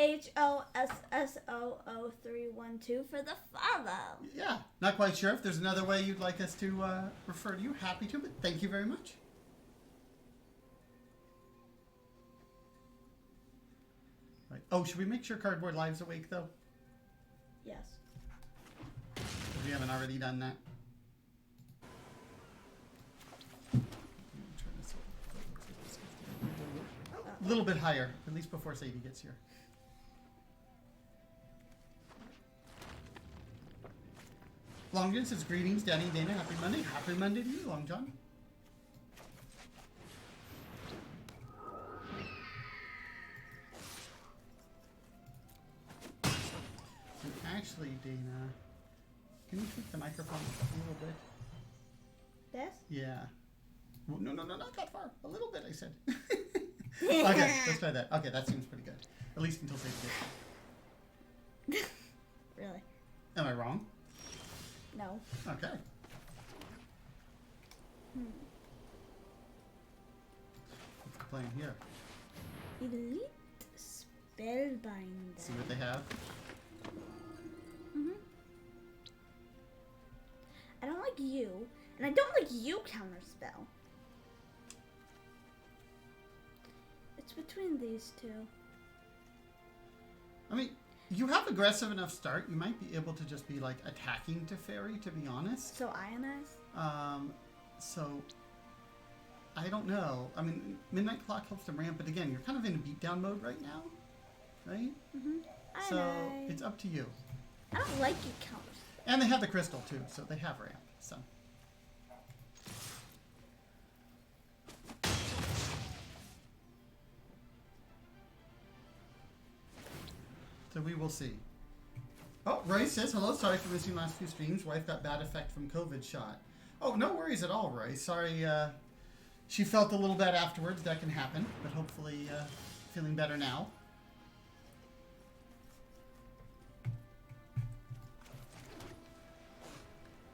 HOSSOO312 for the follow. Yeah, not quite sure if there's another way you'd like us to refer to you. Happy to, but thank you very much. Right. Oh, should we make sure Cardboard Live's awake, though? Yes. If we haven't already done that. A little bit higher, at least before Sadie gets here. Long John says, greetings, Danny, Dana, happy Monday. Happy Monday to you, Long John. And actually, Dana, can you tweak the microphone a little bit? This? Yeah. Well, no, not that far. A little bit, I said. Okay, let's try that. Okay, that seems pretty good. At least until Sadie gets here. Really? Am I wrong? No. Okay. What's playing here? Elite Spellbinder. See what they have? I don't like you, and I don't like you counterspell. It's between these two. I mean, you have aggressive enough start. You might be able to just be like attacking Teferi, to be honest. So Ionize? So I don't know. I mean, Midnight Clock helps them ramp, but again, you're kind of in beatdown mode right now, right? So Ionize. it's up to you. I don't like you counterspell. And they have the crystal too, so they have ramp. So. So we will see. Oh, Roy says, hello, sorry for missing last few streams. Wife got bad effect from COVID shot. Oh, no worries at all, Roy. Sorry, she felt a little bad afterwards. That can happen, but hopefully feeling better now.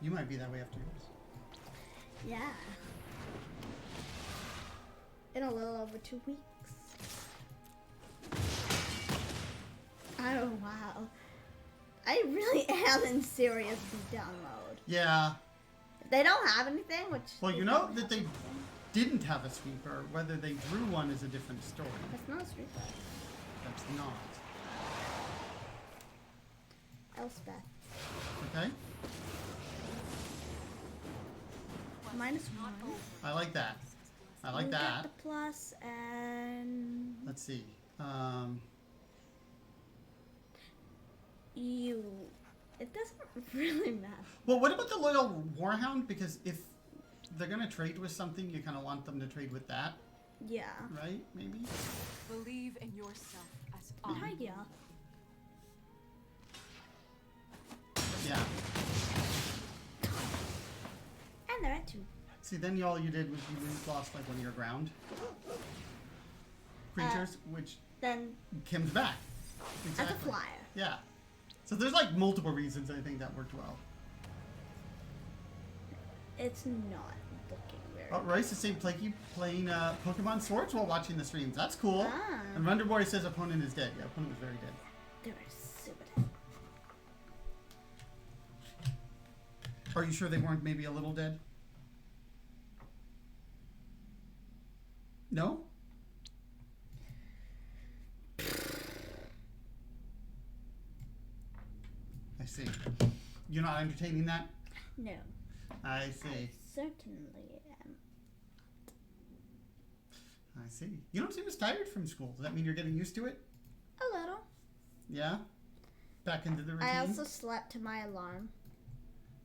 You might be that way after yours. Yeah. In a little over 2 weeks. Oh, wow. I really am in serious beatdown mode. Yeah. They don't have anything, which... Well, you know that they didn't have a sweeper. Whether they drew one is a different story. That's not a sweeper. That's not. Elspeth. Okay? -1. I like that. I like You that. get the plus and... Let's see. It doesn't really matter. Well, what about the Loyal Warhound? Because if they're going to trade with something, you kind of want them to trade with that, Yeah. right? Maybe? Believe in yourself as Hi, yeah. Yeah. And they're at 2. See, then all you did was you lost like one of your ground creatures, which Then comes back. as a Exactly. flyer. Yeah. So there's like multiple reasons I think that worked well. It's not looking very Oh, Royce is saying playing Pokemon Swords while watching the streams. That's cool. Ah. And Runderboy says opponent is dead. Yeah, opponent was very dead. They were super dead. Are you sure they weren't maybe a little dead? No? I see. You're not entertaining that? No. I see. I certainly am. I see. You don't seem as tired from school. Does that mean you're getting used to it? A little. Yeah? Back into the routine? I also slept to my alarm.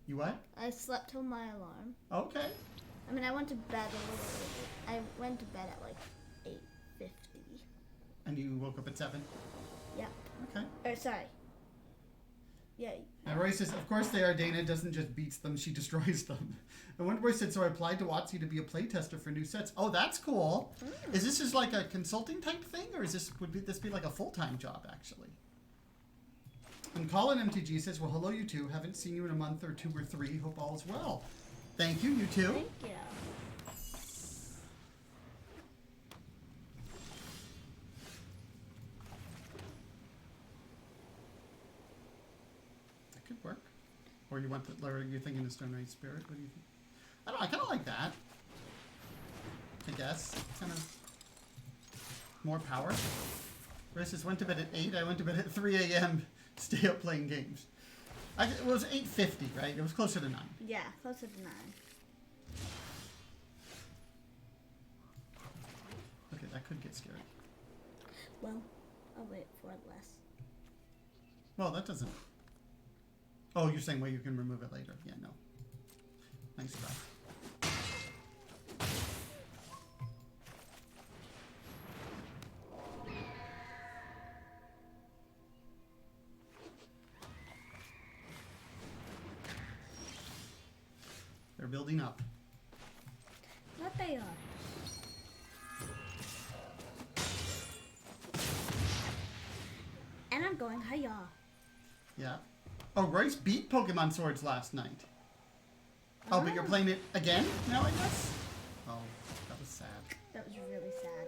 You what? I slept till my alarm. Okay. I mean, I went to bed a little late. I went to bed at like 8:50. And you woke up at 7? Yep. Okay. Or sorry. Yeah. And Roy says, of course they are. Dana doesn't just beats them, she destroys them. And Wonderboy said, so I applied to WotC to be a playtester for new sets. Oh, that's cool. Is this just like a consulting type thing, or is this this be like a full-time job, actually? And Colin MTG says, well, hello, you two. Haven't seen you in a month or 2 or 3. Hope all is well. Thank you, you two. Thank you. Or you want the, or you're thinking of Stone Raid Spirit? What do you think? I don't know, I kind of like that. I guess. Kind of more power. Races went to bed at 8. I went to bed at 3 a.m. Stay up playing games. It was 8:50, right? It was closer to 9. Yeah, closer to 9. Okay, that could get scary. Well, I'll wait for less. Well, that doesn't... Oh, you're saying, well, you can remove it later. Yeah, no. Nice try. They're building up. What they are. And I'm going hiya. Yeah. Oh, Royce beat Pokemon Swords last night. Oh, but you're playing it again now, I guess? Oh, that was sad. That was really sad.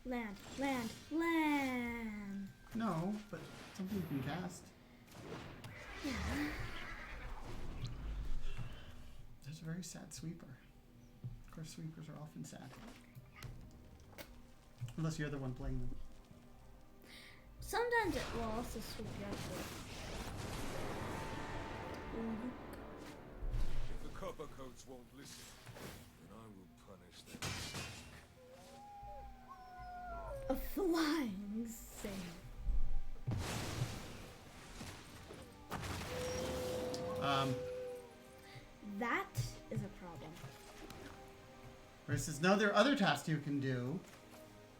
Land, land, land. No, but something you can cast. Yeah. There's a very sad sweeper. Of course, sweepers are often sad. Unless you're the one playing them. Sometimes it will also sweep your foot. If the copper coats won't listen, then I will punish them. A flying sail. That is a problem. Versus, no, there are other tasks you can do.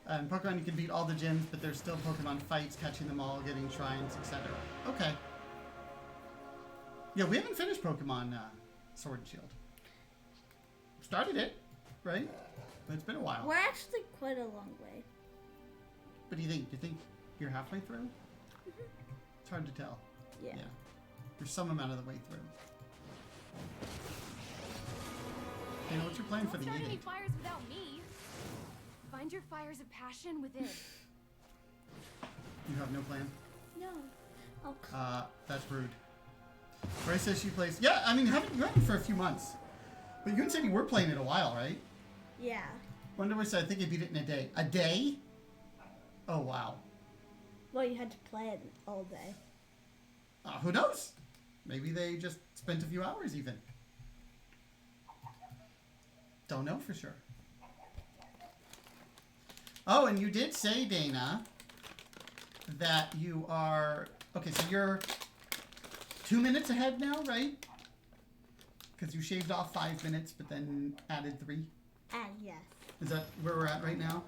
In Pokemon, you can beat all the gyms, but there's still Pokemon fights, catching them all, getting shrines, etc. Okay. Yeah, we haven't finished Pokemon Sword and Shield. Started it, right? But it's been a while. We're actually quite a long way. What do you think? Do you think you're halfway through? It's hard to tell. Yeah. You're some amount of the way through. You know, what's your plan for the Don't start any edict? fires without me. Find your fires of passion within. You have no plan? No. Oh, That's rude. Ray says she plays... Yeah, I mean, you haven't for a few months. But you said you were playing it a while, right? yeah. Wonder what I think I beat it in a day. A day? Oh, wow. Well, you had to play it all day. Who knows? Maybe they just spent a few hours even. Don't know for sure. Oh, and you did say, Dana, that you are... Okay, so you're 2 minutes ahead now, right? Because you shaved off 5 minutes, but then added 3. Yes. Is that where we're at right now?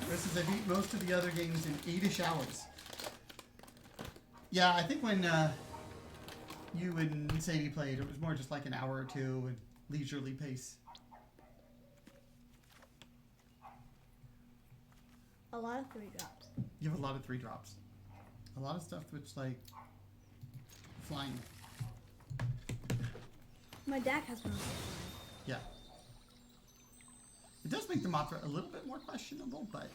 Versus I beat most of the other games in 8-ish hours. Yeah, I think when you and Sadie played, it was more just like an hour or two and leisurely pace. A lot of 3 drops. You have a lot of 3 drops. A lot of stuff which like flying. My deck has one. Yeah. It does make the Mothra a little bit more questionable, but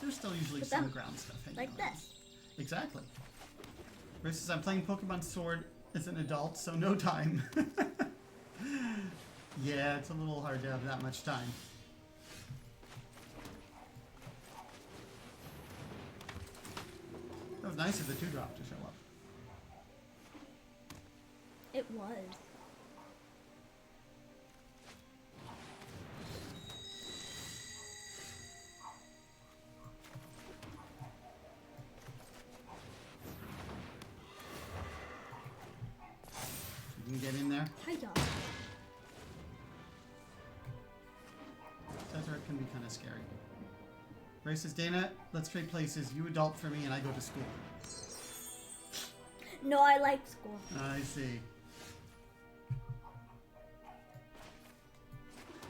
there's still usually some ground stuff hanging Like around. this. Exactly. Versus I'm playing Pokemon Sword as an adult, so no time. Yeah, it's a little hard to have that much time. That was nice of the 2-drop to show up. It was. You can get in there. Hi, y'all. Desert can be kind of scary. Ray says, Dana, let's trade places. You adult for me and I go to school. No, I like school. I see.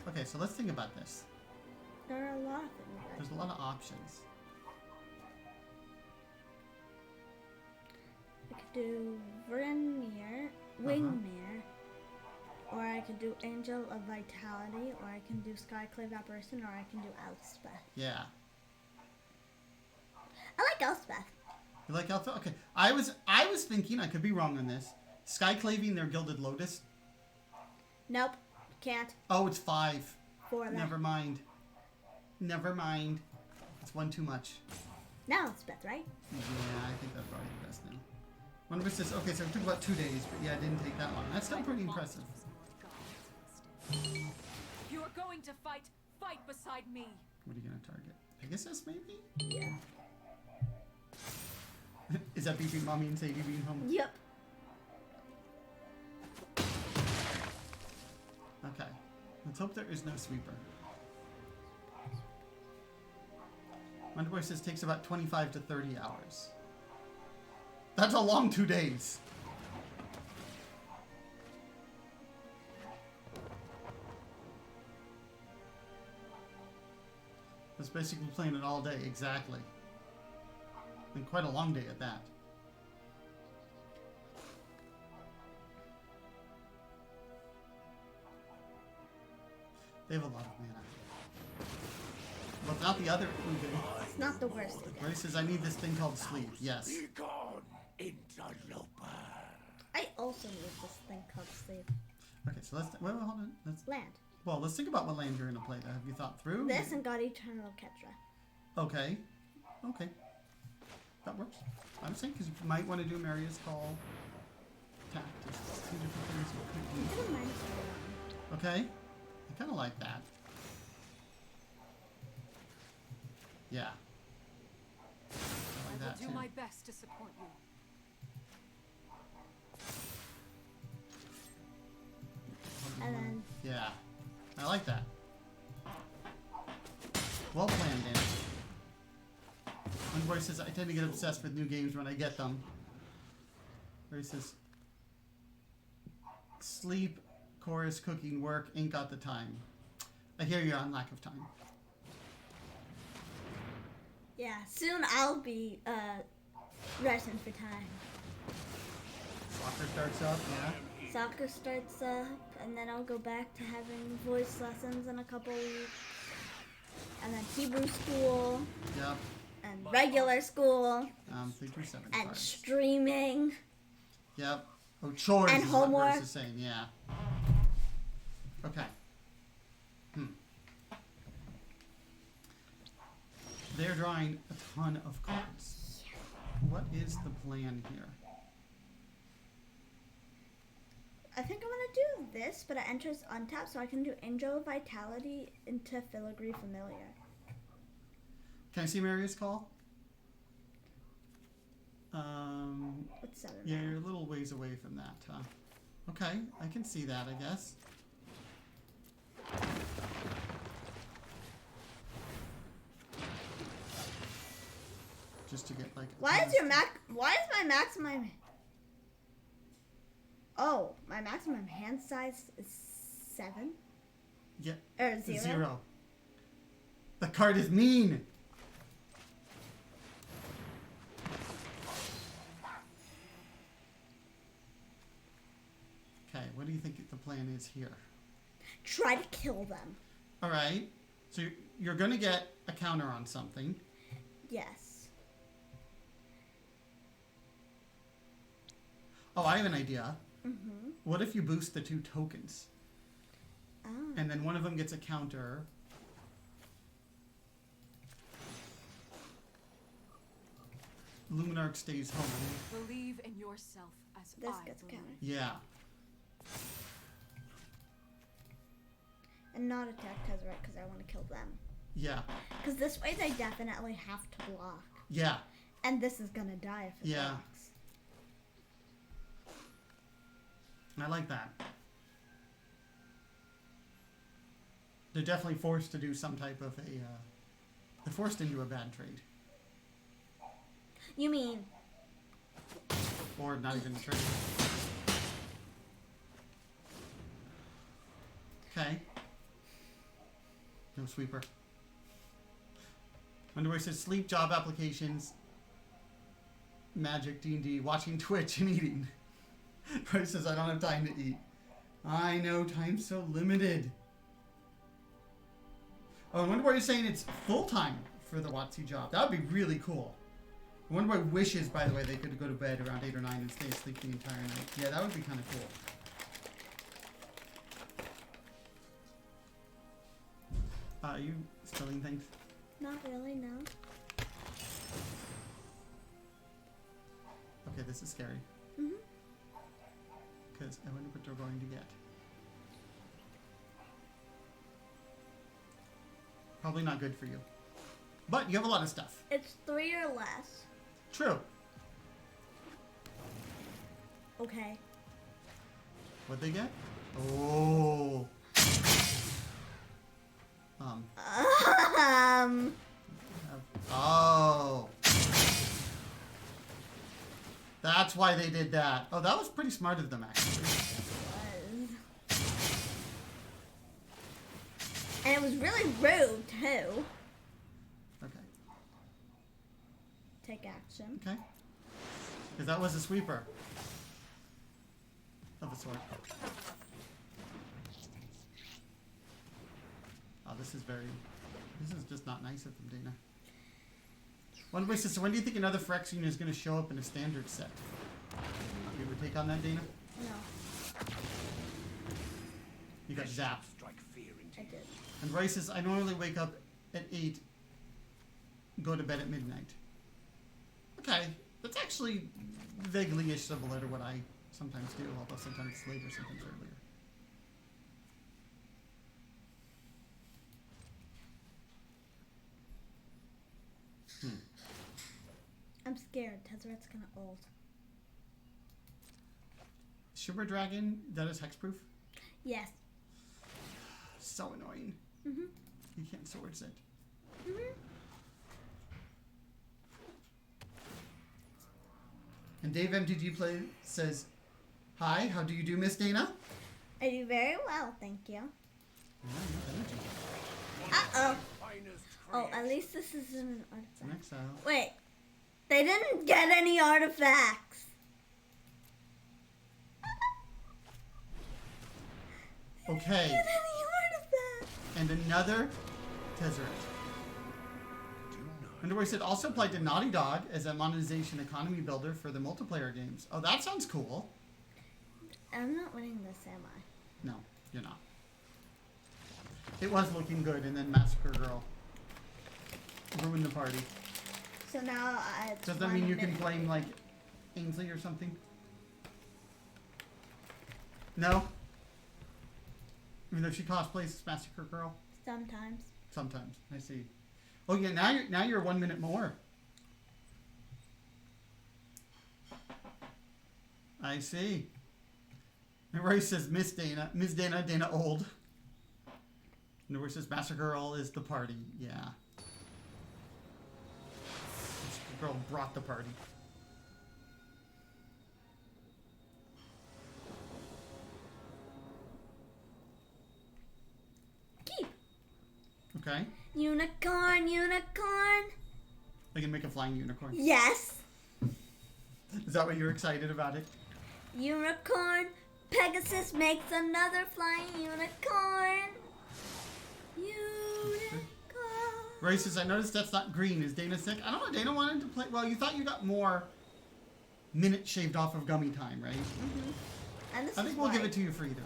Okay, so let's think about this. There are a lot of things. There's a lot of options. I could do Vrinmere, Wingmere, or I could do Angel of Vitality, or I can do Skyclave Apparition, or I can do Elspeth. Yeah. I like Elspeth. You like Alpha? Okay. I was thinking, I could be wrong on this. Skyclaving their Gilded Lotus. Nope. Can't. Oh, it's 5. For that. Never mind. Never mind. It's one too much. Now it's Beth, right? Yeah, I think that's probably the best now. One of us says, okay, so it took about 2 days, but yeah, it didn't take that long. That's still pretty impressive. If you are going to fight, fight beside me. What are you going to target? Pegasus, maybe? Yeah. Is that between Mommy and Sadie being home? Yep. Okay. Let's hope there is no sweeper. Wonderboy says takes about 25 to 30 hours. That's a long 2 days. That's basically playing it all day, exactly. And quite a long day at that. They have a lot of mana. Without the other... It's not the worst. Ray says, I need this thing called sleep. Yes. Be gone, interloper. I also need this thing called sleep. Okay, so let's... Wait, hold on. Land. Well, let's think about what land you're going to play. Have you thought through? This and God Eternal Ketra. Okay. Okay. That works. I'm saying because you might want to do Maria's Call. Tactics. 2 different things you could do. I don't mind. Okay. I kind of like that. Yeah. I like I that will do too. my best to support you. And then Yeah. I like that. Well planned, Dan. One voice says, I tend to get obsessed with new games when I get them. Where he says, sleep, chorus, cooking, work, ain't got the time. I hear you on lack of time. yeah, soon I'll be rushing for time. Soccer starts up, yeah. Soccer starts up, and then I'll go back to having voice lessons in a couple weeks. And then Hebrew school, Yep. and regular school, 3 through 7 and cards. streaming. Yep. Oh, chores And is homework. what Bruce is saying, yeah. Okay. They're drawing a ton of cards. What is the plan here? I think I'm gonna do this, but it enters untapped, so I can do Angel Vitality into Filigree Familiar. Can I see Maria's Call? What's 7? Yeah, you're a little ways away from that, huh? Okay, I can see that, I guess. Just to get like. Why is my maximum? Oh, my maximum hand size is 7 Yeah. or 0. 0. The card is mean. Okay, what do you think the plan is here? Try to kill them. All right. So you're going to get a counter on something. Yes. Oh, I have an idea. Mhm. What if you boost the 2 tokens? Oh. And then one of them gets a counter. Luminarch stays home. Believe in yourself as This I gets believe. countered. Yeah. And not attack because right, because I want to kill them. Yeah. Because this way they definitely have to block. Yeah. And this is gonna die if it Yeah. blocks. I like that. They're definitely forced to do some type of a... they're forced into a bad trade. You mean Or not even a trade. Okay. No sweeper. Underwear says sleep, job applications, magic, D&D, watching Twitch, and eating. Bryce says I don't have time to eat. I know, time's so limited. Oh, I wonder why you're saying it's full-time for the WotC job. That would be really cool. I wonder why wishes, by the way, they could go to bed around 8 or 9 and stay asleep the entire night. Yeah, that would be kind of cool. Are you spilling things? Not really, no. Okay, this is scary. Mhm. Because I wonder what they're going to get. Probably not good for you. But you have a lot of stuff. It's 3 or less. True. Okay. What'd they get? Oh. Oh. That's why they did that. Oh, that was pretty smart of them, actually. And it was really rude, too. Okay. Take action. Okay. Because that was a sweeper. Of a sort. Oh, this is just not nice of them, Dana. One way, sister, when do you think another Phyrexian is going to show up in a standard set? You ever take on that, Dana? No. You got zapped. I did. And Rice says, I normally wake up at 8, go to bed at midnight. Okay, that's actually vaguely-ish similar to what I sometimes do, although sometimes it's later, sometimes earlier. I'm scared. Tezzeret's gonna ult. Sugar Dragon, that is hexproof? Yes. So annoying. Mhm. You can't swords it. Mhm. And Dave MTG Play says, hi, how do you do, Miss Dana? I do very well, thank you. Yeah, energy. Uh-oh. Oh, at least this isn't an It's an artifact. exile. Wait. They didn't get any artifacts. Okay. Get any artifacts. And another Tezzeret. Underwear said also applied to Naughty Dog as a monetization economy builder for the multiplayer games. Oh, that sounds cool. I'm not winning this, am I? No, you're not. It was looking good, and then Massacre Girl ruined the party. So now it's Does that 1 mean you can minute. blame, like, Ainsley or something? No? Even though she cosplays Massacre Girl? Sometimes. Sometimes. I see. Oh yeah, now you're 1 minute more. I see. And Roy says Miss Dana, Dana old. And Roy says Massacre Girl is the party. Yeah. Massacre Girl brought the party. Keep. Okay. Unicorn, unicorn. I can make a flying unicorn. Yes. Is that what you're excited about it? Unicorn. Pegasus makes another flying unicorn. Unicorn. Ray says, I noticed that's not green. Is Dana sick? I don't know. Dana wanted to play. Well, you thought you got more minutes shaved off of gummy time, right? Mm-hmm. And this I think is we'll give white. it to you for either.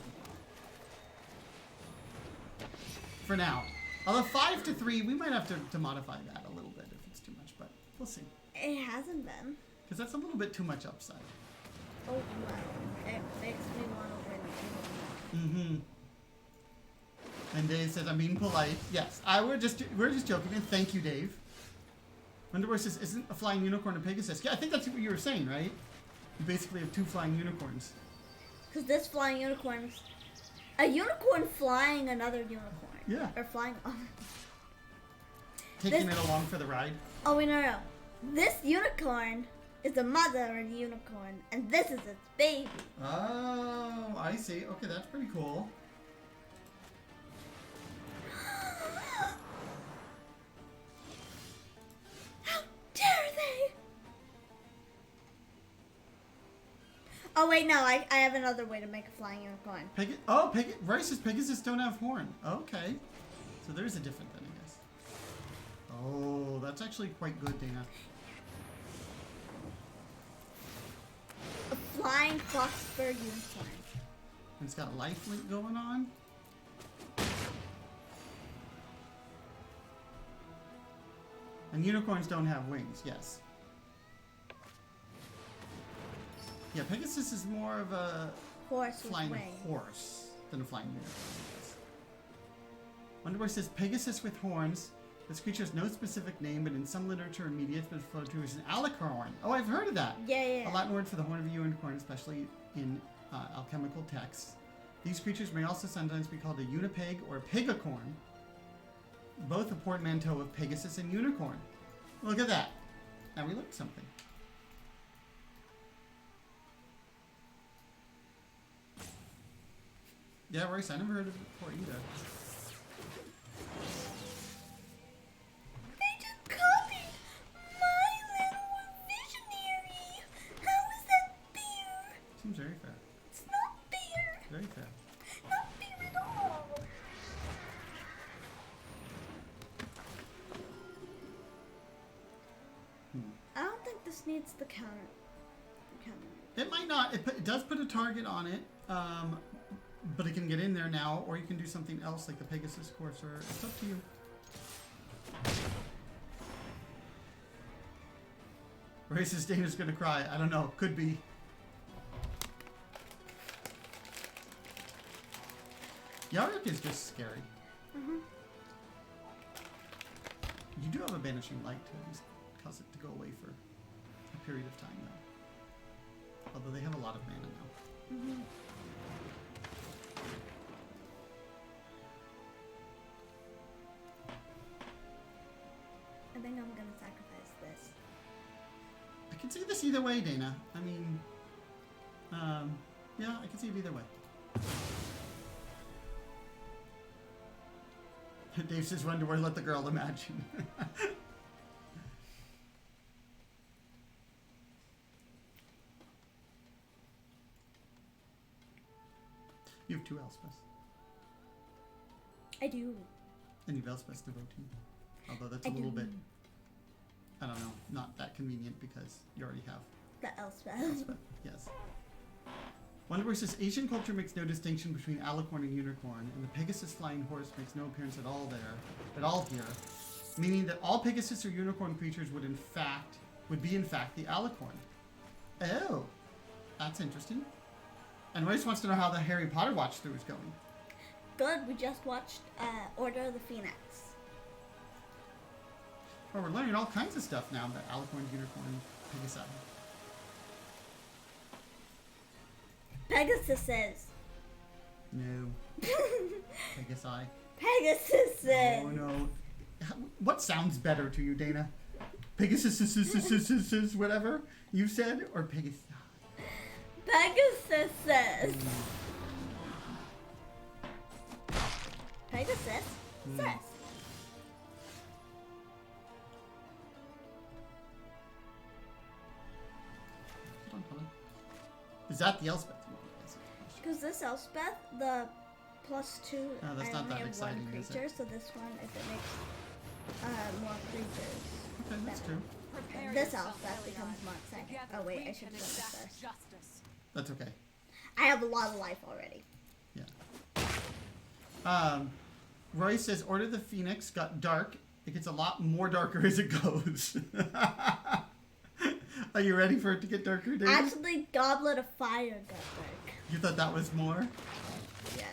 For now. Although 5 to 3, we might have to modify that a little bit if it's too much, but we'll see. It hasn't been. Because that's a little bit too much upside. Oh, well. It makes me want to win. Mm-hmm. And Dave says, I'm being polite. Yes, we're just joking. And thank you, Dave. Underwear says, isn't a flying unicorn a Pegasus? Yeah, I think that's what you were saying, right? You basically have 2 flying unicorns. Because this flying unicorn's... A unicorn flying another unicorn. Yeah. Or flying... Taking it along for the ride. Oh, wait, no. This unicorn is the mother of the unicorn, and this is its baby. Oh, I see. Okay, that's pretty cool. How dare they? Oh, wait, no. I have another way to make a flying unicorn. Rice's Pegasus don't have horn. Okay. So there's a different thing, I guess. Oh, that's actually quite good, Dana. flying phosphor unicorn. And it's got a life link going on. And unicorns don't have wings, yes. Yeah, Pegasus is more of a Horse flying with wings. horse than a flying unicorn. Yes. Wonderboy says Pegasus with horns. This creature has no specific name, but in some literature and media it's been referred to as an alicorn. Oh, I've heard of that. Yeah. A Latin word for the horn of a unicorn, especially in alchemical texts. These creatures may also sometimes be called a unipeg or a pegacorn, both a portmanteau of Pegasus and unicorn. Look at that. Now we learned something. Yeah, Royce, I never heard of it before either. They just copied my little visionary. How is that fair? Seems very fair. It's not fair. Very fair. Not fair at all. I don't think this needs the counter. It might not. It does put a target on it, but it can get in there now, or you can do something else like the Pegasus Courser. It's up to you. Racist Dana's gonna cry. I don't know. Could be. Yarok is just scary. Mm-hmm. You do have a Banishing Light to at least cause it to go away for a period of time, though. Although they have a lot of mana now. Mm-hmm. I think I'm gonna sacrifice this. I can see this either way, Dana. I mean, yeah, I can see it either way. Dave says, "Run to where? Let the girl imagine." You have 2 Elspeths. I do. And you've Elspeth's Devotee. Although that's a little bit, I don't know, not that convenient because you already have The Elspeth. Elspeth. Yes. Wonderboy says, Asian culture makes no distinction between alicorn and unicorn, and the Pegasus flying horse makes no appearance at all here, meaning that all Pegasus or unicorn creatures would be in fact the alicorn. Oh, that's interesting. And Royce wants to know how the Harry Potter watch through is going. Good, we just watched Order of the Phoenix. Well, we're learning all kinds of stuff now about alicorn, unicorn, Pegasus. Pegasus says. No. Pegasi. Pegasus says. Oh no. What sounds better to you, Dana? Pegasus, whatever you said, or Pegasus? Pegasus says. Pegasus says. Is that the Elspeth one? Because this Elspeth, the +2, No, that's I not only that have exciting, one is creature, it? so this one, if it makes more creatures, Okay, that's true. this Elspeth becomes more exciting. Oh wait, I should have done this first. Justice. That's okay. I have a lot of life already. Yeah. Roy says, Order of the Phoenix got dark. It gets a lot more darker as it goes. Are you ready for it to get darker, Dave? Actually, Goblet of Fire got dark. You thought that was more? Yes.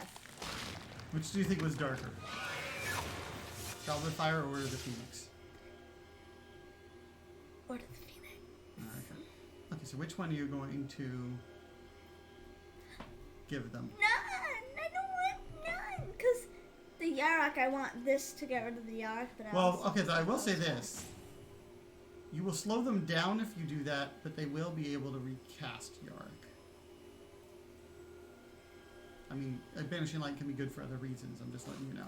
Which do you think was darker? Goblet of Fire or Order of the Phoenix? Order of the Phoenix. Okay. Okay, so which one are you going to give them? None! I don't want none! Because the Yarok, I want this to get rid of the Yarok, but I Well, also okay, so I will say this. You will slow them down if you do that, but they will be able to recast Yarok. I mean, a Banishing Light can be good for other reasons. I'm just letting you know.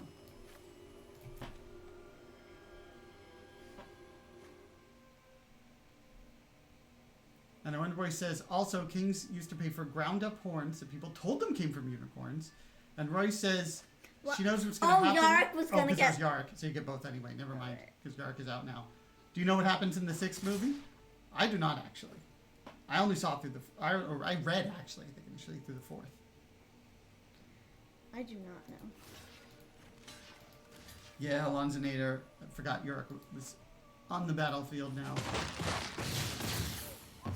And Wonderboy says, also, kings used to pay for ground-up horns that people told them came from unicorns. And Roy says, she knows what's going to happen. Yarok was going to get... Oh, because Yarok. So you get both anyway. Never mind, because Yarok is out now. Do you know what happens in the 6th movie? I do not, actually. I only saw it through I read actually, I think initially through the 4th. I do not know. Yeah, Alonzonator. I forgot Yorick was on the battlefield now. My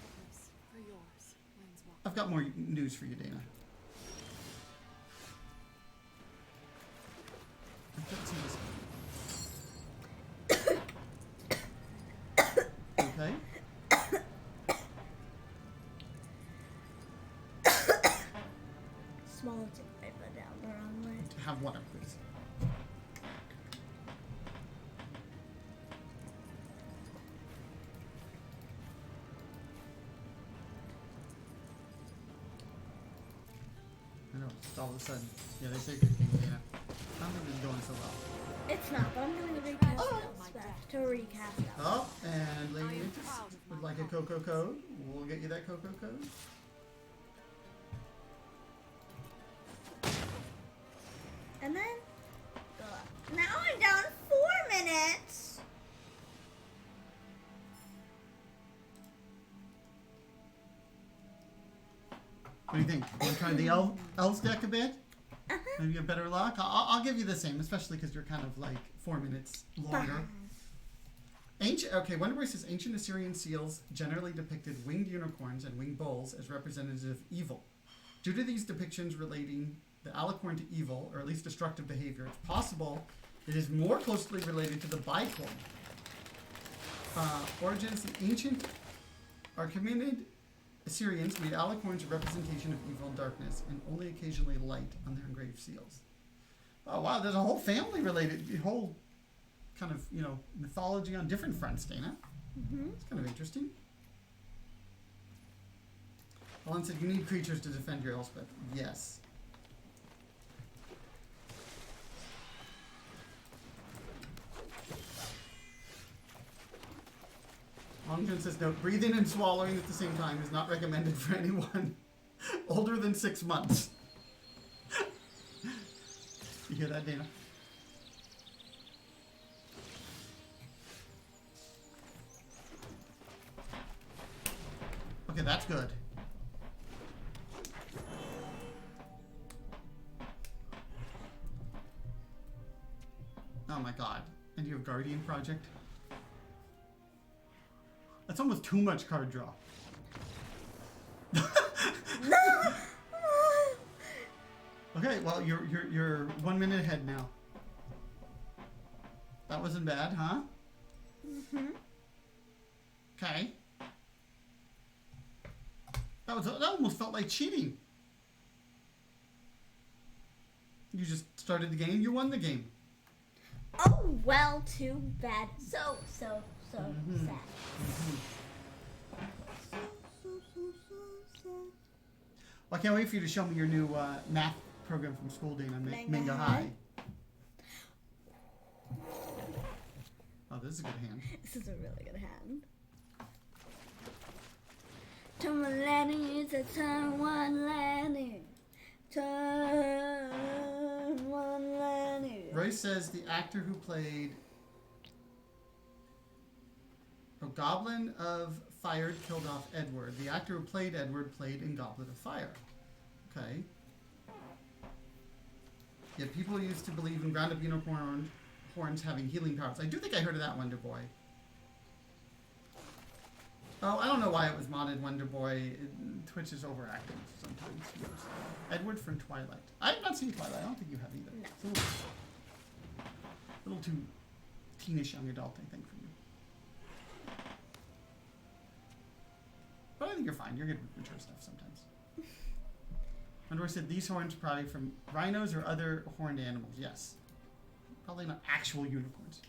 goodness, for yours, Planeswalker. I've got more news for you, Dana. Okay. Small tip I put down the wrong way. Have water, please. I know, just all of a sudden. Yeah, they say good things, Dana. I don't think it's going so well. It's not, but I'm going to recast Elspeth to recast Elspeth. Oh, and Lady I am Mantis proud of would my like a Cocoa code. We'll get you that Cocoa code. And then go up. Now I'm down 4 minutes. What do you think? Want to try the Elves deck a bit? Maybe a better luck? I'll give you the same, especially because you're kind of like 4 minutes longer. Ancient, okay, Wonderboy says ancient Assyrian seals generally depicted winged unicorns and winged bulls as representatives of evil. Due to these depictions relating the alicorn to evil, or at least destructive behavior, it's possible it is more closely related to the bicorn. Origins, the ancient Archimedes Assyrians made alicorns a representation of evil and darkness, and only occasionally light on their engraved seals. Oh wow, there's a whole family related, a whole kind of, you know, mythology on different fronts, Dana. It's kind of interesting. Alan said, you need creatures to defend your Elspeth. Yes. Longjohn says, no, breathing and swallowing at the same time is not recommended for anyone older than 6 months. You hear that, Dana? Okay, that's good. Oh my god. And you have Guardian Project? That's almost too much card draw. Okay, well you're 1 minute ahead now. That wasn't bad, huh? Okay. That almost felt like cheating. You just started the game, you won the game. Oh, well, too bad. So sad. Well, I can't wait for you to show me your new math program from school, Dana. Manga High. Oh, this is a good hand. This is a really good hand. Turn one landing, turn one landing. Turn one landing. Royce says the actor who played Goblin of Fire killed off Edward. The actor who played Edward played in Goblet of Fire. Okay. Yeah, people used to believe in ground up unicorn horns having healing powers. I do think I heard of that, Wonder Boy. Oh, I don't know why it was modded, Wonder Boy. Twitch is overacting sometimes. Edward from Twilight. I have not seen Twilight. I don't think you have either. No. It's a little too teenish young adult, I think, for you. But I think you're fine. You're good with mature stuff sometimes. Wonder Boy said these horns probably from rhinos or other horned animals. Yes. Probably not actual unicorns.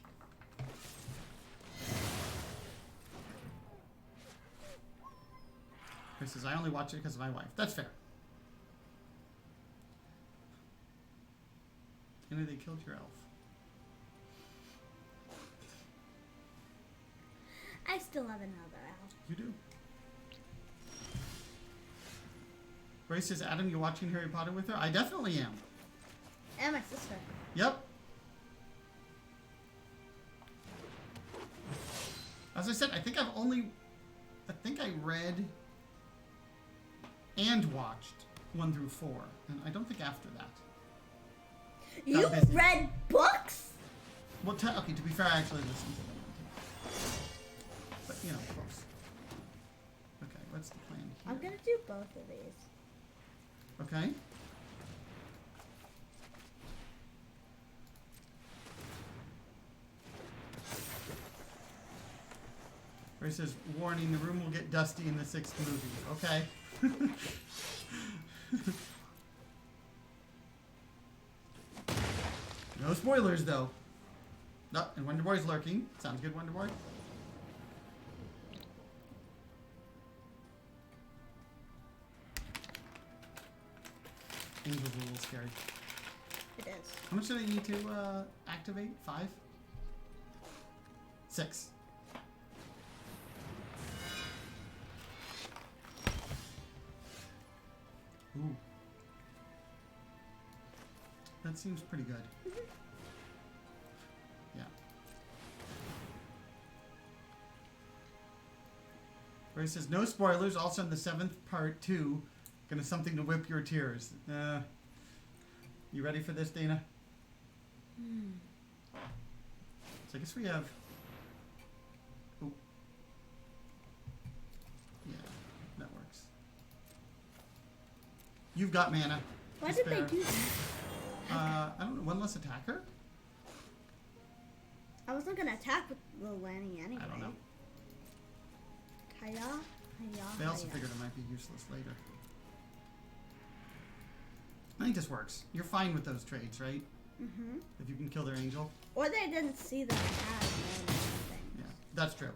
Chris says, I only watch it because of my wife. That's fair. And they killed your elf. I still have another elf. You do. Ray says, Adam, you watching Harry Potter with her? I definitely am. And my sister. Yep. As I said, I think think I read and watched 1 through 4, and I don't think after that. You busy. read books? Well, okay, to be fair, I actually listened to them. But, you know, close. Okay, what's the plan here? I'm gonna do both of these. Okay. Where it says, warning, the room will get dusty in the 6th movie. Okay. No spoilers, though. No, and Wonder Boy's lurking. Sounds good, Wonder Boy. Angel's a little scary. It is. How much do they need to activate? 5? 6. Ooh. That seems pretty good. Yeah. Where he says, no spoilers, also in the 7th part 2, gonna something to whip your tears. You ready for this, Dana? So I guess we have... Ooh. Yeah, that works. You've got mana. Why did they do that? I don't know, 1 less attacker? I wasn't gonna attack with Lil Lanny anyway. I don't know. Hiya. They also figured it might be useless later. I think this works. You're fine with those trades, right? Mm-hmm. If you can kill their angel. Or they didn't see that I had anything. Yeah, that's true.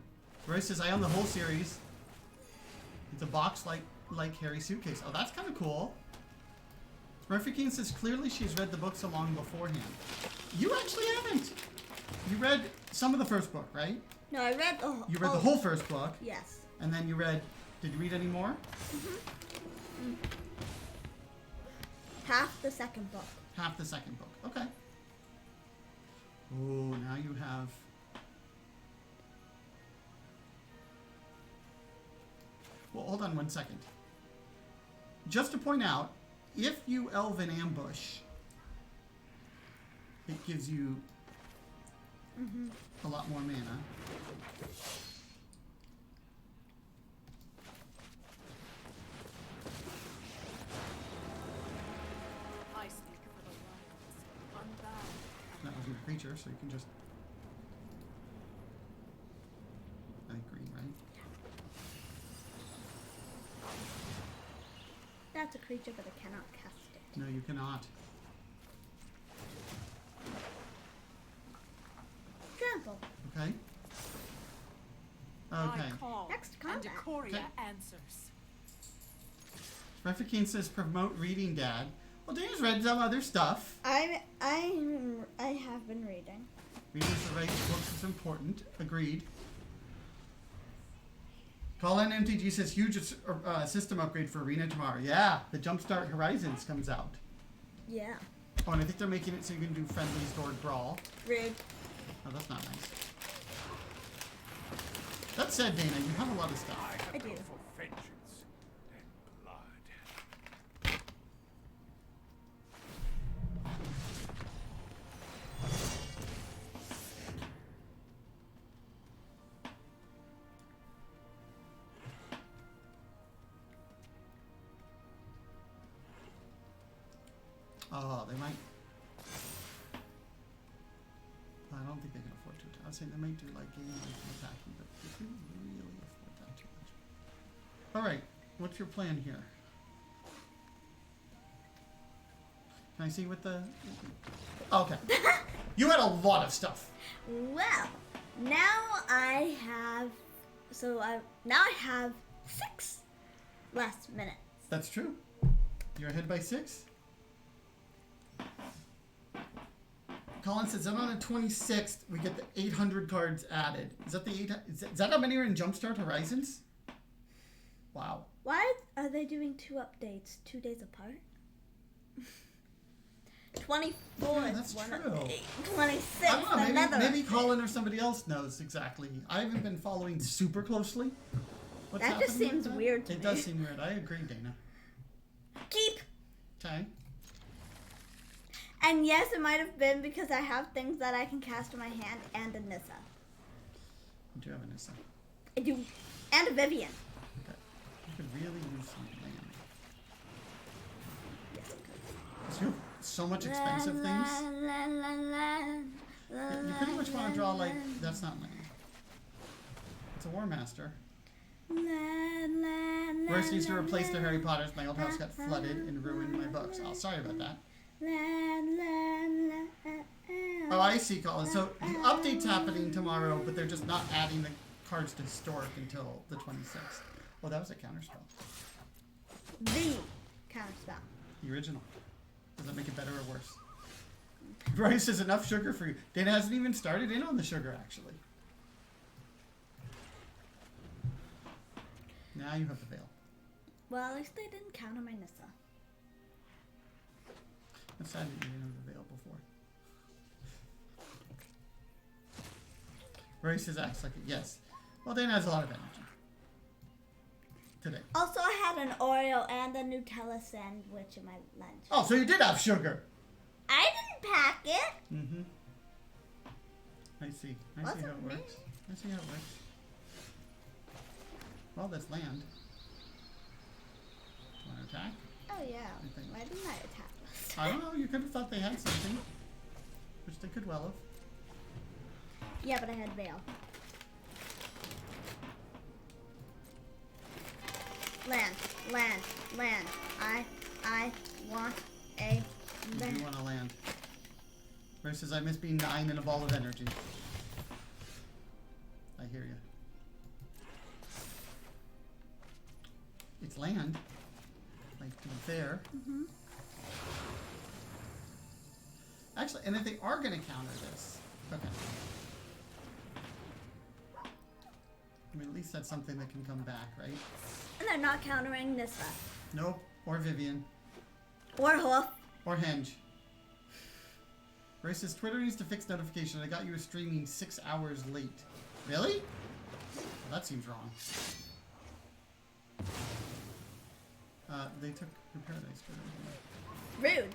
Royce says, I own the whole series. It's a box like Harry's suitcase. Oh, that's kind of cool. Murphy King says, clearly she's read the books along beforehand. You actually haven't. You read some of the first book, right? No, I read the whole... You read the whole first book. Yes. And then you read... Did you read any more? Mm-hmm. Half the second book. Half the second book. Okay. Oh, now you have... Well, hold on 1 second. Just to point out, if you Elven Ambush, it gives you a lot more mana. I speak for the wilds, unbound. That wasn't a creature, so you can just... I think green, right? That's a creature, but I cannot cast it. No, you cannot. Trample. Okay. Okay. I call, Next and combat. Decoria Okay. answers. Refikeen says promote reading, Dad. Well, Dana's read some other stuff. I have been reading. Reading the right books is important. Agreed. Colin MTG says huge system upgrade for Arena tomorrow. Yeah, the Jumpstart Horizons comes out. Yeah. Oh, and I think they're making it so you can do friendly stored brawl. Rude. Oh, that's not nice. That said, Dana, you have a lot of stuff. I do. For vengeance and blood. Oh, they might. I don't think they can afford to. I'd say they might do like game life and attacking, but they couldn't really afford that too much. All right, what's your plan here? Can I see what the? Okay, you had a lot of stuff. Well, now I have. Now I have 6 last minutes. That's true. You're ahead by 6. Colin says that on the 26th we get the 800 cards added. Is that the 800? Is that how many are in Jumpstart Horizons? Wow. Why are they doing 2 updates 2 days apart? 24th, Yeah, that's one true. update. 26th, I don't know. another. Maybe Colin or somebody else knows exactly. I haven't been following super closely. What's That just happening with seems that? weird to It me. does seem weird. I agree, Dana. Keep. Okay. And yes, it might have been because I have things that I can cast in my hand and a Nissa. You do have a Nissa. I do. And a Vivian. Okay. You could really use some land. Yes, I could. Because you have so much expensive things. You pretty much want to draw like, that's not land. It's a Warmaster. Royce needs to replace the Harry Potters. My old house got flooded and ruined my books. Oh, sorry about that. Oh, I see, Colin. So the update's happening tomorrow, but they're just not adding the cards to Historic until the 26th. Oh, that was a counterspell. The counterspell. The original. Does that make it better or worse? Bryce says enough sugar for you. Dana hasn't even started in on the sugar, actually. Now you have the veil. Well, at least they didn't counter my Nissa. That's sad that you didn't have the veil before. Bryce says acts like it. Yes. Well, Dana has a lot of energy. Today. Also, I had an Oreo and a Nutella sandwich in my lunch. Oh, so you did have sugar. I didn't pack it. Mm-hmm. I see. I see Wasn't how it me. works. I see how it works. Well, that's land. Do you want to attack? Oh yeah. I think- Why didn't I attack this? I don't know. You could have thought they had something. Which they could well have. Yeah, but I had Veil. Land. I want a You land. do want to land. Ray says, I miss being 9 in a ball of energy. I hear you. It's land. Like, to be fair. Mm-hmm. Actually, and if they are going to counter this. Okay. I mean, at least that's something that can come back, right? And they're not countering Nissa. Nope. Or Vivian. Or Hoof. Or Henge. Ray says, Twitter needs to fix notification. I got you streaming 6 hours late. Really? Well, that seems wrong. They took your Paradise Twitter. Rude.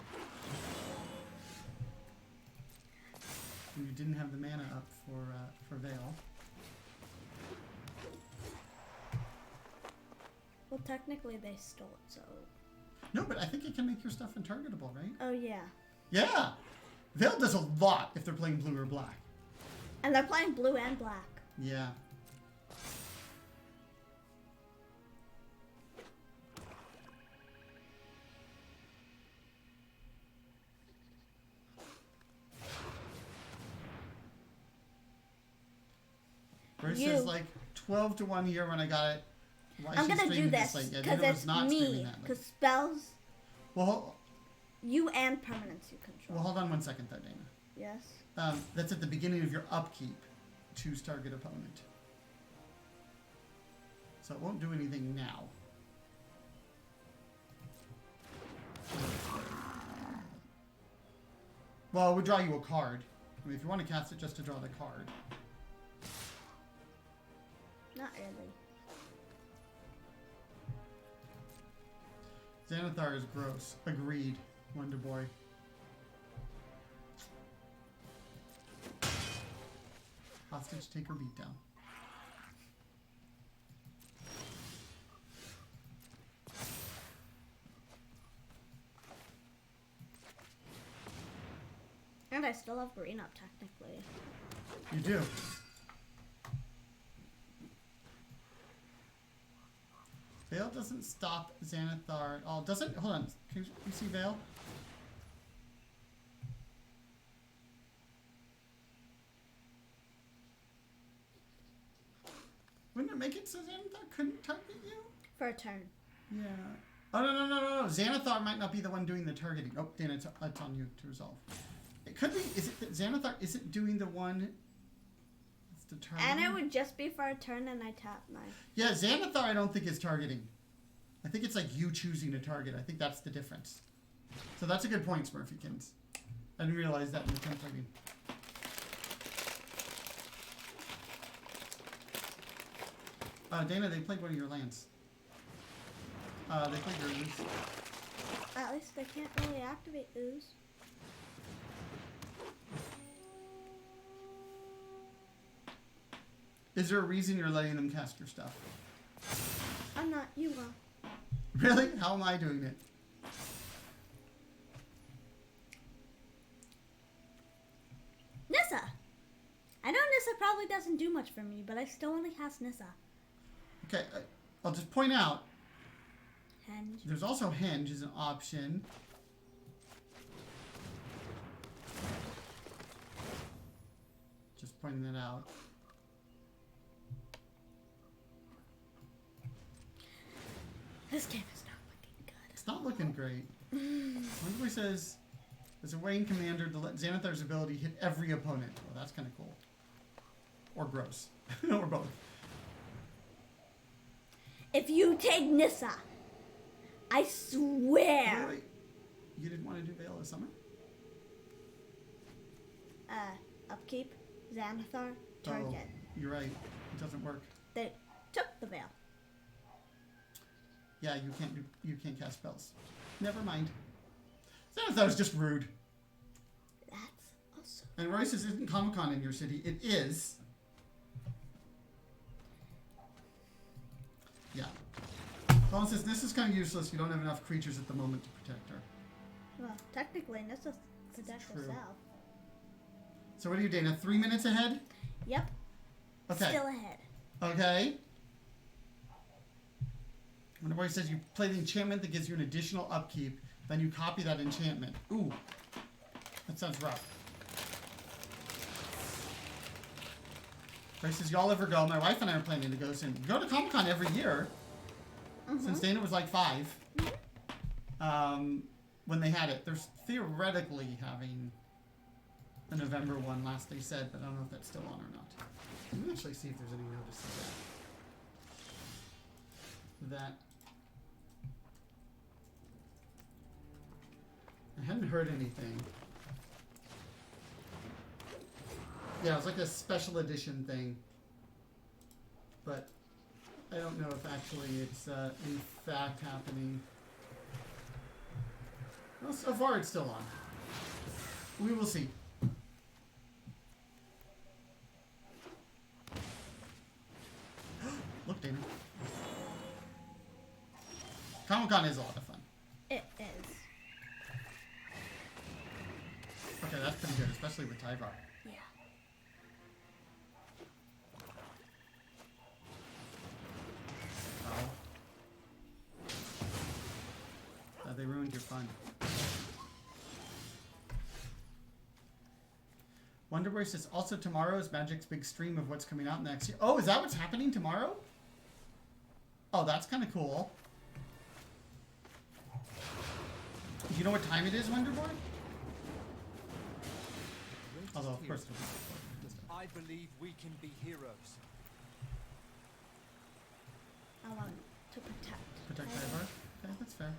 And you didn't have the mana up for Veil. Well, technically they stole it, so... No, but I think it can make your stuff untargetable, right? Oh, yeah. Yeah! Veil does a lot if they're playing blue or black. And they're playing blue and black. Yeah. Versus like 12 to 1 here when I got it. Why is I'm she gonna do streaming this late? Yeah, because Dana was it's not streaming me. that late. Because spells, Well, you and permanents you control. hold on 1 second though, Dana. Yes. That's at the beginning of your upkeep. Choose target opponent. So it won't do anything now. Well, it would draw you a card. I mean, if you want to cast it just to draw the card. Not really. Xanathar is gross. Agreed. Wonder Boy. Hostage taker beatdown. And I still have green up, technically. You do. Veil doesn't stop Xanathar at all. Does it? Hold on. Can you see Veil? Wouldn't it make it so Xanathar couldn't target you? For a turn. Yeah. Oh, no. Xanathar might not be the one doing the targeting. Oh, Dan, it's on you to resolve. It could be. Is it that Xanathar isn't doing the one that's the targeting? And it would just be for a turn and I tap my... Yeah, Xanathar I don't think is targeting. I think it's like you choosing to target. I think that's the difference. So that's a good point, Smurfykins. I didn't realize that in the templating. Dana, they played one of your lands. They played your ooze. At least they can't really activate ooze. Is there a reason you're letting them cast your stuff? I'm not. You will. Really? How am I doing it? Nissa! I know Nissa probably doesn't do much for me, but I still want to cast Nissa. Okay, I'll just point out. Henge. There's also Henge as an option. Just pointing that out. This game is not looking good. It's not looking great. Wonderboy says, as a Wayne commander to let Xanathar's ability hit every opponent. Well, that's kind of cool. Or gross. Or both. If you take Nissa, I swear. Wait. You didn't want to do Veil of Summer? Upkeep, Xanathar, target. Oh, you're right. It doesn't work. They took the veil. Yeah, you can't cast spells. Never mind. Xanathar's just rude. That's also. And Roy says, isn't Comic-Con in your city? It is. Yeah. Colin says, this is kind of useless. You don't have enough creatures at the moment to protect her. Well, technically, Nissa protects True. herself. So what are you, Dana? 3 minutes ahead? Yep. Okay. Still ahead. Okay. Wonderboy says you play the enchantment that gives you an additional upkeep, then you copy that enchantment. Ooh. That sounds rough. Roy says, y'all ever go? My wife and I are planning to go soon. We go to Comic-Con every year. Since Dana was like 5. When they had it. They're theoretically having the November one last they said, but I don't know if that's still on or not. Let me actually see if there's any notice of that. I hadn't heard anything. Yeah, it was like a special edition thing. But I don't know if actually it's in fact happening. Well, so far it's still on. We will see. Look, Dana. Comic-Con is a lot of fun. It is. Okay, that's pretty good, especially with Tyvar. Yeah. Oh. They ruined your fun. Wonderboy says, also tomorrow is Magic's big stream of what's coming out next year. Oh, is that what's happening tomorrow? Oh, that's kind of cool. Do you know what time it is, Wonderboy? Although, of course, I believe we can be heroes. I want to protect. Protect Tyvar? Okay, that's fair.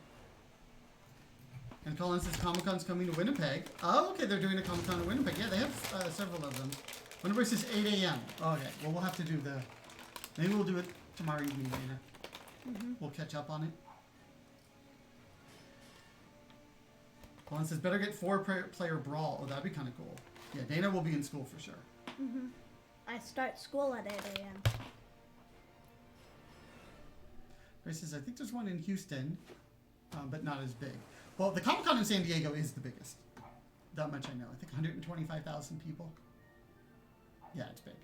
And Colin says Comic-Con's coming to Winnipeg. Oh, okay, they're doing a Comic-Con in Winnipeg. Yeah, they have several of them. Wonderboy says 8 a.m. Oh, okay, well, we'll have to do the... Maybe we'll do it tomorrow evening, Dana. We'll catch up on it. Colin says, better get 4-player Brawl. Oh, that'd be kind of cool. Yeah, Dana will be in school for sure. I start school at 8 a.m. Ray says, I think there's one in Houston, but not as big. Well, the Comic-Con in San Diego is the biggest. That much I know. I think 125,000 people. Yeah, it's big.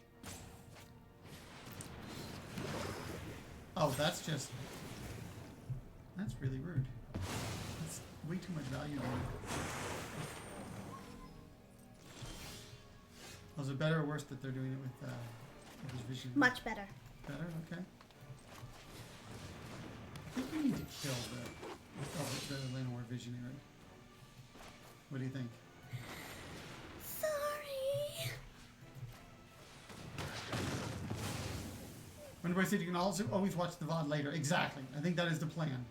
Oh, that's really rude. That's way too much value there. Was it better or worse that they're doing it with his vision? Much better. Better? Okay. I think we need to kill the Lenore Visionary. What do you think? Sorry. Wonderboy said you can also always watch the VOD later. Exactly. I think that is the plan.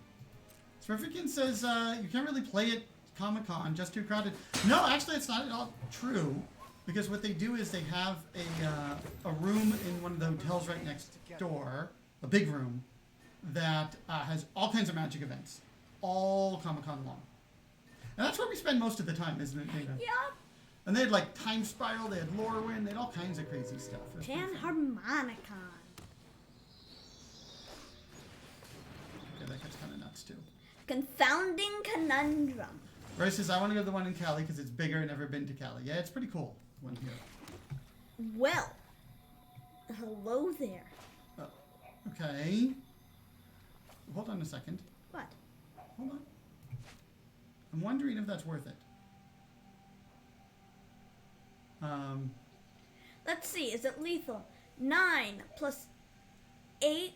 Sperfican says you can't really play at Comic-Con, just too crowded. No, actually it's not at all true. Because what they do is they have a room in one of the hotels right next door a big room that has all kinds of magic events, all Comic-Con long. And that's where we spend most of the time, isn't it, Dana? Yep. And they had like Time Spiral, they had Lorwyn, they had all kinds of crazy stuff. It was pretty fun. Panharmonicon. Okay, that gets kind of nuts too. Confounding Conundrum. Bryce says, I want to go to the one in Cali because it's bigger and never been to Cali. Yeah, it's pretty cool. One here. Well, hello there. Okay. Hold on a second. What? Hold on. I'm wondering if that's worth it. Let's see, is it lethal? 9 plus 8.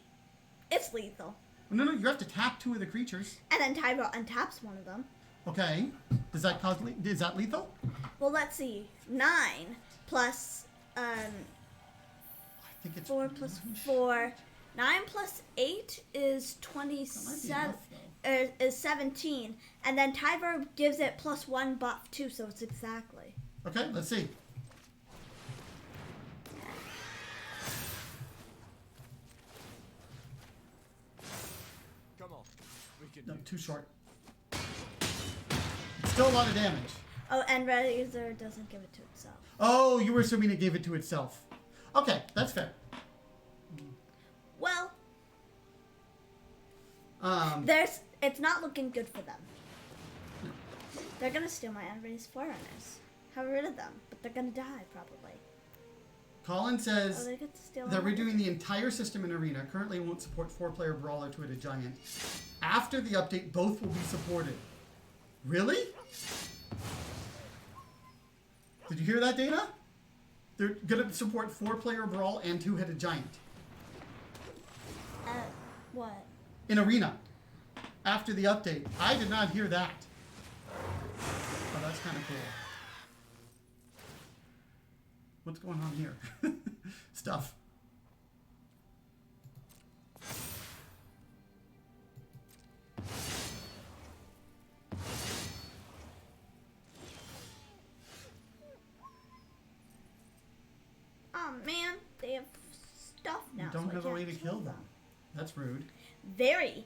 It's lethal. No, you have to tap 2 of the creatures. And then Tyvar untaps one of them. Okay. Does that cause? Is that lethal? Well, let's see. 9 plus I think it's 4 plus 4. 9 plus 8 is 27. enough, Is 17, and then Tyvar gives it +1 buff too, so it's exactly. Okay, let's see. Come on. We can No, do too short. Still a lot of damage. Oh, and Razor doesn't give it to itself. Oh, you were assuming it gave it to itself. Okay, that's fair. Well, it's not looking good for them. They're gonna steal my Unraised Forerunners. Have rid of them, but they're gonna die probably. Colin says they get to steal they're my redoing the entire system in Arena. Currently won't support 4-player Brawler to hit a Giant. After the update, both will be supported. Really? Did you hear that, Dana? They're gonna support 4-player Brawl and 2-headed Giant. What? In Arena. After the update. I did not hear that. Oh, that's kind of cool. What's going on here? Stuff. Oh man, they have stuff now. You don't so I have a way to can't kill them. That's rude. Very.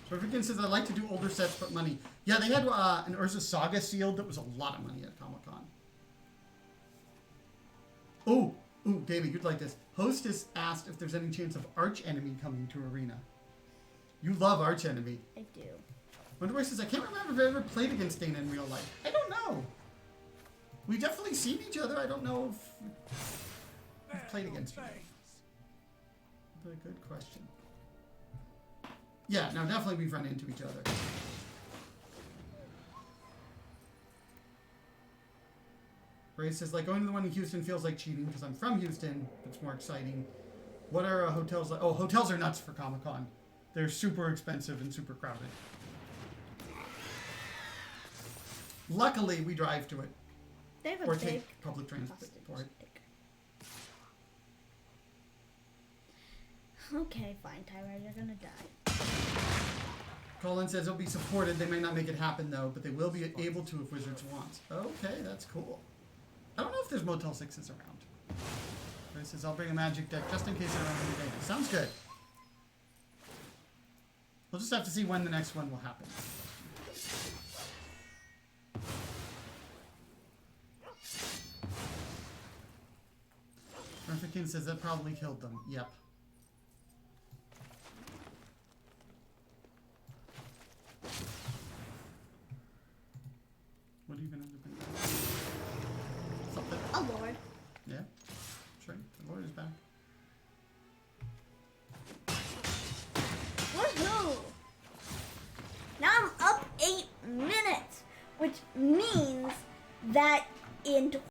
Perfect says, I'd like to do older sets, but money. Yeah, they had an Urza Saga sealed that was a lot of money at Comic-Con. Ooh, David, you'd like this. Hostess asked if there's any chance of Arch Enemy coming to Arena. You love Arch Enemy. I do. Wonderboy says, I can't remember if I ever played against Dana in real life. I don't know. We've definitely seen each other. I don't know if we've played against each other. But a good question. Yeah, no, definitely we've run into each other. Ray says, like, going to the one in Houston feels like cheating because I'm from Houston. It's more exciting. What are hotels like? Oh, hotels are nuts for Comic-Con. They're super expensive and super crowded. Luckily, we drive to it. They have a Or big take public transport for it. stick. Okay, fine, Tyvar, you're gonna die. Colin says it'll be supported. They may not make it happen, though, but they will be able to if Wizards want. Okay, that's cool. I don't know if there's Motel 6s around. Ray says, I'll bring a magic deck just in case I run into Dana. Sounds good. We'll just have to see when the next one will happen. Perfect says that probably killed them. Yep. What are you gonna do? Something. Oh lord. Yeah. That's right. The Lord is back. Woohoo! Now I'm up 8 minutes, which means that in